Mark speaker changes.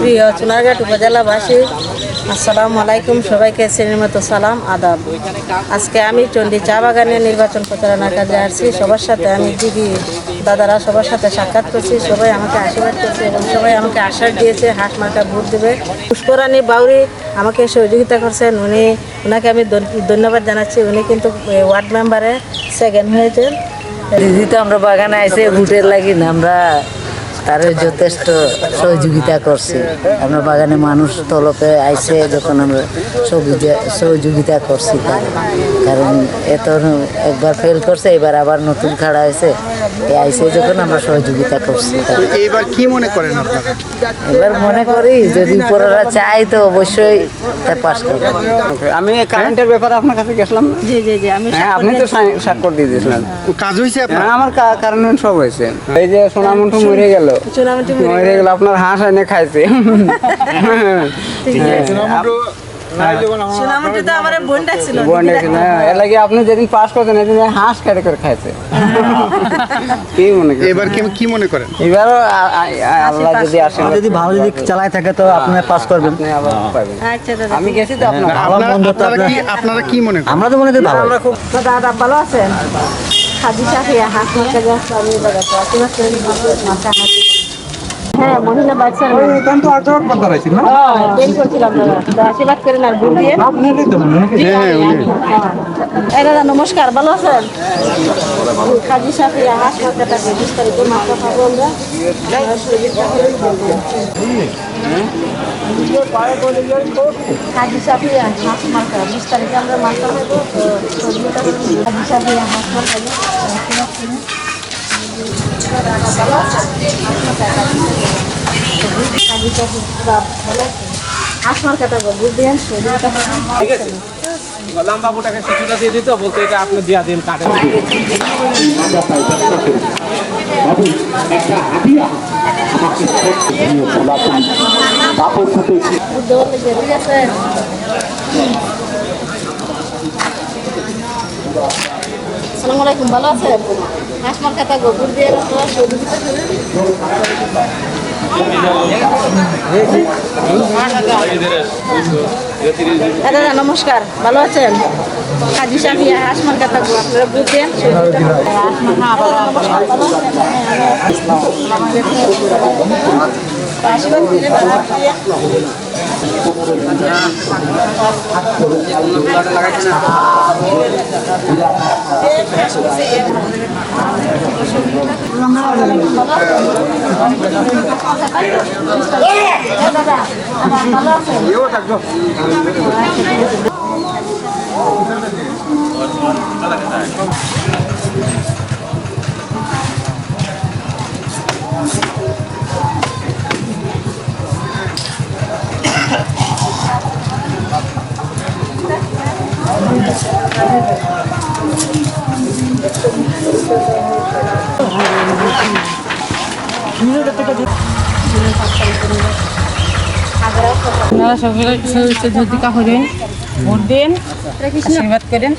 Speaker 1: প্রিয় চুনারঘাট উপজেলাবাসী, আসসালামু আলাইকুম। সবাইকে শ্রেণীর মতো সালাম, আদাব। আজকে আমি চণ্ডী চা বাগানে নির্বাচন প্রচারণার কাজে আসছি। সবার সাথে আমি দিদি দাদারা সবার সাথে সাক্ষাৎ করছি। সবাই আমাকে আশীর্বাদ করছে এবং সবাই আমাকে আশ্বাস দিয়েছে হাঁস মার্কা ভোট দেবে। পুষ্পরানী বাউরি আমাকে সহযোগিতা করছেন, ওনাকে আমি ধন্যবাদ জানাচ্ছি। উনি কিন্তু ওয়ার্ড মেম্বারে সেকেন্ড হয়েছেন।
Speaker 2: দিদি তো আমরা বাগানে আইসে ভোটের লাগি না, আমরা তার যথেষ্ট সহযোগিতা করছি। আমরা বাগানে মানুষ তলপে আইসে যখন আমরা সহযোগিতা করছি, কারণ এত একবার ফেল করছে, এবার আবার নতুন খাড়া হয়েছে, আইসে যখন আমরা সহযোগিতা করছি।
Speaker 3: এইবার কি মনে করেন আপনারা?
Speaker 2: এবার মনে করি যদি উপররা চাই তো অবশ্যই তা পাস করবে।
Speaker 4: আমি কারেন্টের ব্যাপারে আপনার কাছে গেছিলাম।
Speaker 1: জি জি জি, আমি
Speaker 4: আপনি তো স্বাক্ষর দিয়ে দিয়েছিলেন।
Speaker 3: কাজ হয়েছে আপনার?
Speaker 4: আমার কারেন্ট সব হয়েছে। এই যে সোনামন্টু মরে গেল, আপনার হাঁস এনে খাইছে। আপনি যেদিন পাস করছেন এদিন হাঁস কেটে করে খাইছে। কি মনে করেন
Speaker 3: এবার কি মনে করেন?
Speaker 4: এবারও আল্লাহ যদি আসে,
Speaker 5: যদি ভালো যদি চালায় থাকে তো আপনি পাস করবেন।
Speaker 4: আপনি আবার পাবেন।
Speaker 1: আচ্ছা দাদা,
Speaker 4: আমি গেছি তো আপনার
Speaker 3: আপনারা কি মনে করেন?
Speaker 5: আমরা তো মনে করি ভালো।
Speaker 1: দাদা ভালো আছেন? খাদি চাহিয়া হাঁস মার্কা যাচ্ছে। আমি দাদা হ্যাঁ, মহিলা বাচ্চা করছিলাম দাদা, আশীর্বাদ করেন আর ভোট দিয়ে। দাদা নমস্কার, ভালো আছেন? খাদি সাফিয়া হাঁস মার্কাটাকে বিস্তারিত মার্কা পাবো আমরা। খাদি সাফিয়া হাঁস মার্কা বিস্তারিত আমরা মার্কা পাবো। খাদি সাফিয়া হাঁস মার্কা
Speaker 4: বাবুটাকে কিছুটা দিয়ে দিত, বলতে এটা আপনি দিয়া দিন কাটে।
Speaker 1: আসসালামু আলাইকুম, ভালো আছেন? হাঁস মার্কা থাকবো, ভোট দিয়ে সহযোগিতা করেন। দাদা নমস্কার, ভালো আছেন? কাজী সাফিয়া হাঁস মার্কা থাকবো, আপনারা ভোট দেন। আশীর্বাদ দিলেন।
Speaker 6: আপনারা সকলে সহযোগিতা করেন, ভোট দেন, আশীর্বাদ করেন।